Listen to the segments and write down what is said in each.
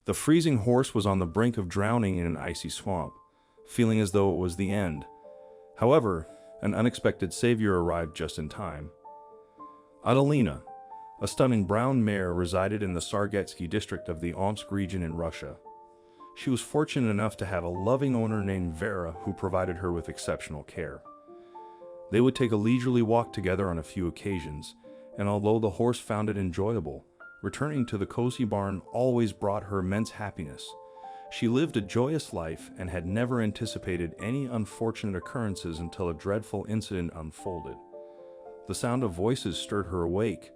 The freezing horse was on the brink of drowning in an icy swamp, feeling as though it was the end. However, an unexpected savior arrived just in time. Adalina, a stunning brown mare, resided in the Sargatsky district of the Omsk region in Russia. She was fortunate enough to have a loving owner named Vera who provided her with exceptional care. They would take a leisurely walk together on a few occasions, and although the horse found it enjoyable, returning to the cozy barn always brought her immense happiness. She lived a joyous life and had never anticipated any unfortunate occurrences until a dreadful incident unfolded. The sound of voices stirred her awake,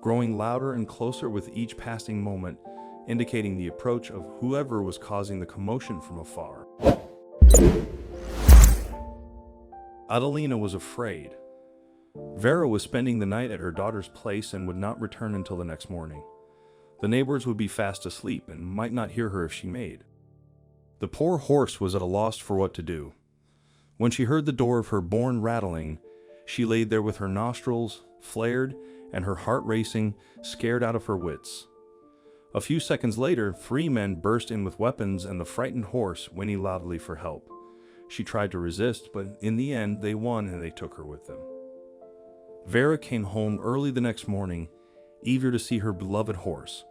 growing louder and closer with each passing moment, indicating the approach of whoever was causing the commotion from afar. Adalina was afraid. Vera was spending the night at her daughter's place and would not return until the next morning. The neighbors would be fast asleep and might not hear her if she made. The poor horse was at a loss for what to do. When she heard the door of her barn rattling, she lay there with her nostrils flared and her heart racing, scared out of her wits. A few seconds later, 3 men burst in with weapons and the frightened horse whinnied loudly for help. She tried to resist, but in the end they won and they took her with them. Vera came home early the next morning, eager to see her beloved horse.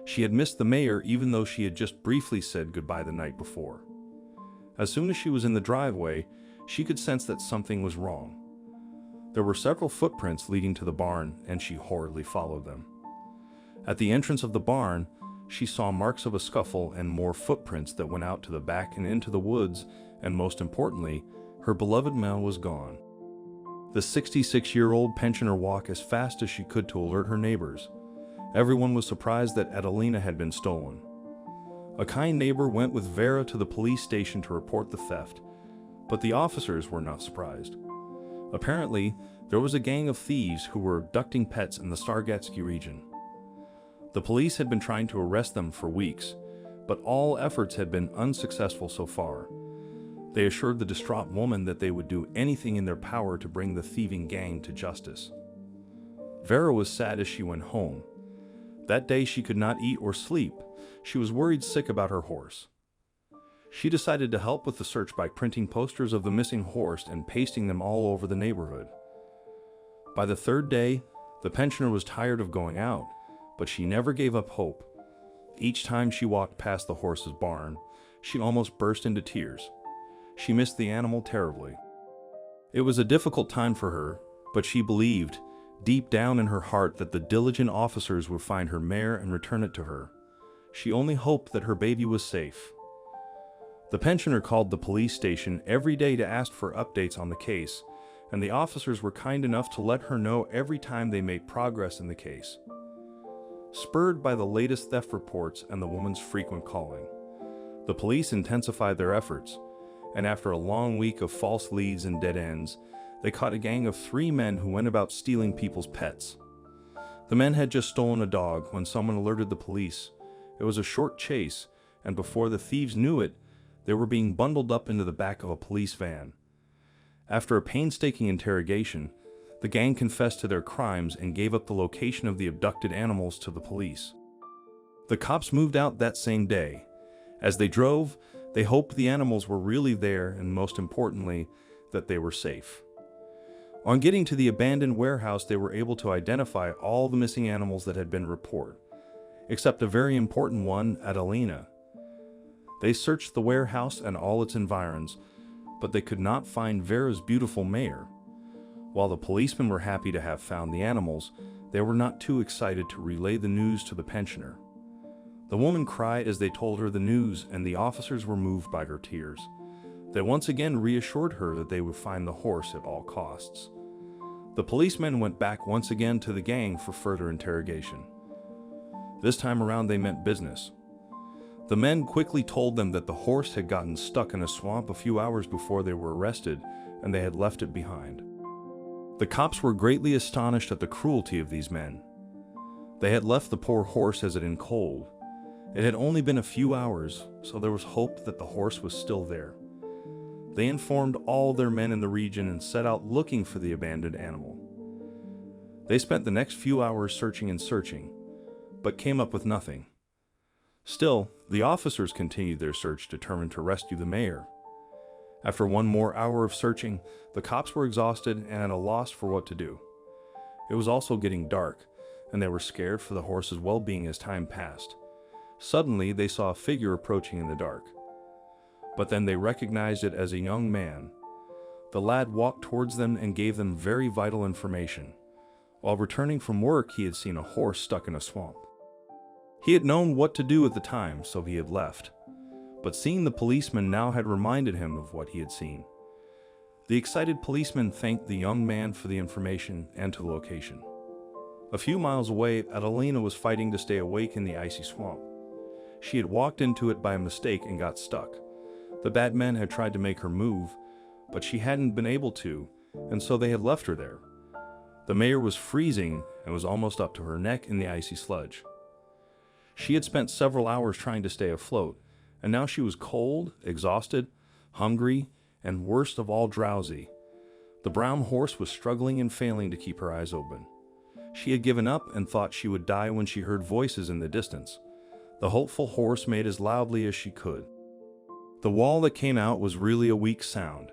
She had missed the mayor even though she had just briefly said goodbye the night before. As soon as she was in the driveway, she could sense that something was wrong. There were several footprints leading to the barn, and she hurriedly followed them. At the entrance of the barn, she saw marks of a scuffle and more footprints that went out to the back and into the woods, and most importantly, her beloved mare was gone. The 66-year-old pensioner walked as fast as she could to alert her neighbors. Everyone was surprised that Adalina had been stolen. A kind neighbor went with Vera to the police station to report the theft, but the officers were not surprised. Apparently, there was a gang of thieves who were abducting pets in the Sargatsky region. The police had been trying to arrest them for weeks, but all efforts had been unsuccessful so far. They assured the distraught woman that they would do anything in their power to bring the thieving gang to justice. Vera was sad as she went home. That day she could not eat or sleep. She was worried sick about her horse. She decided to help with the search by printing posters of the missing horse and pasting them all over the neighborhood. By the 3rd day, the pensioner was tired of going out, but she never gave up hope. Each time she walked past the horse's barn, she almost burst into tears. She missed the animal terribly. It was a difficult time for her, but she believed, deep down in her heart, that the diligent officers would find her mare and return it to her. She only hoped that her baby was safe. The pensioner called the police station every day to ask for updates on the case, and the officers were kind enough to let her know every time they made progress in the case. Spurred by the latest theft reports and the woman's frequent calling, the police intensified their efforts, and after a long week of false leads and dead ends, they caught a gang of 3 men who went about stealing people's pets. The men had just stolen a dog when someone alerted the police. It was a short chase, and before the thieves knew it, they were being bundled up into the back of a police van. After a painstaking interrogation, the gang confessed to their crimes and gave up the location of the abducted animals to the police. The cops moved out that same day. As they drove, they hoped the animals were really there and, most importantly, that they were safe. On getting to the abandoned warehouse, they were able to identify all the missing animals that had been reported, except a very important one, Adalina. They searched the warehouse and all its environs, but they could not find Vera's beautiful mare. While the policemen were happy to have found the animals, they were not too excited to relay the news to the pensioner. The woman cried as they told her the news, and the officers were moved by her tears. They once again reassured her that they would find the horse at all costs. The policemen went back once again to the gang for further interrogation. This time around they meant business. The men quickly told them that the horse had gotten stuck in a swamp a few hours before they were arrested, and they had left it behind. The cops were greatly astonished at the cruelty of these men. They had left the poor horse as it in cold. It had only been a few hours, so there was hope that the horse was still there. They informed all their men in the region and set out looking for the abandoned animal. They spent the next few hours searching and searching, but came up with nothing. Still, the officers continued their search, determined to rescue the mare. After one more hour of searching, the cops were exhausted and at a loss for what to do. It was also getting dark, and they were scared for the horse's well-being as time passed. Suddenly, they saw a figure approaching in the dark. But then they recognized it as a young man. The lad walked towards them and gave them very vital information. While returning from work, he had seen a horse stuck in a swamp. He had known what to do at the time, so he had left. But seeing the policeman now had reminded him of what he had seen. The excited policeman thanked the young man for the information and to the location. A few miles away, Adalina was fighting to stay awake in the icy swamp. She had walked into it by mistake and got stuck. The bad men had tried to make her move, but she hadn't been able to, and so they had left her there. The mare was freezing and was almost up to her neck in the icy sludge. She had spent several hours trying to stay afloat, and now she was cold, exhausted, hungry, and worst of all, drowsy. The brown horse was struggling and failing to keep her eyes open. She had given up and thought she would die when she heard voices in the distance. The hopeful horse made as loudly as she could. The wail that came out was really a weak sound.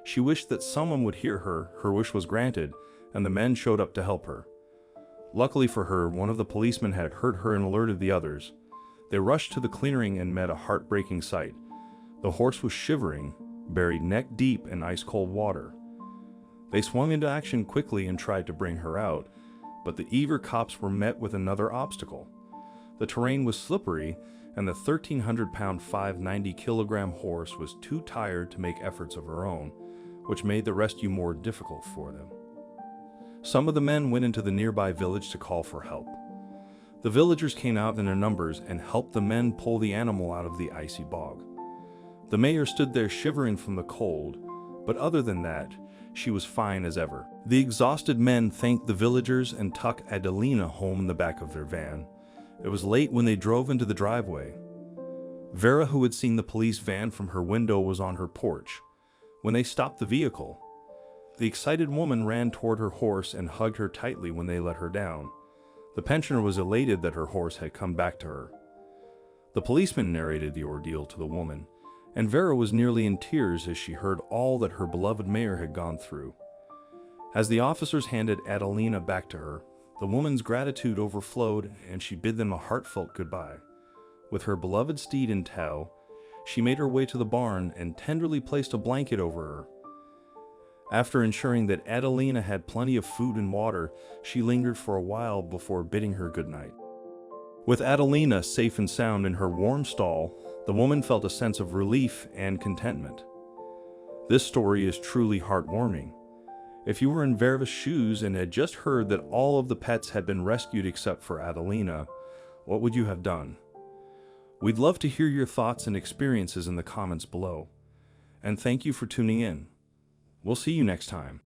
She wished that someone would hear her. Her wish was granted, and the men showed up to help her. Luckily for her, one of the policemen had heard her and alerted the others. They rushed to the clearing and met a heartbreaking sight. The horse was shivering, buried neck deep in ice-cold water. They swung into action quickly and tried to bring her out, but the eager cops were met with another obstacle. The terrain was slippery, and the 1,300-pound 590-kilogram horse was too tired to make efforts of her own, which made the rescue more difficult for them. Some of the men went into the nearby village to call for help. The villagers came out in their numbers and helped the men pull the animal out of the icy bog. The mayor stood there shivering from the cold, but other than that, she was fine as ever. The exhausted men thanked the villagers and took Adalina home in the back of their van. It was late when they drove into the driveway. Vera, who had seen the police van from her window, was on her porch. When they stopped the vehicle, the excited woman ran toward her horse and hugged her tightly when they let her down. The pensioner was elated that her horse had come back to her. The policeman narrated the ordeal to the woman, and Vera was nearly in tears as she heard all that her beloved mare had gone through. As the officers handed Adalina back to her, the woman's gratitude overflowed, and she bid them a heartfelt goodbye. With her beloved steed in tow, she made her way to the barn and tenderly placed a blanket over her. After ensuring that Adalina had plenty of food and water, she lingered for a while before bidding her goodnight. With Adalina safe and sound in her warm stall, the woman felt a sense of relief and contentment. This story is truly heartwarming. If you were in Vera's shoes and had just heard that all of the pets had been rescued except for Adalina, what would you have done? We'd love to hear your thoughts and experiences in the comments below. And thank you for tuning in. We'll see you next time.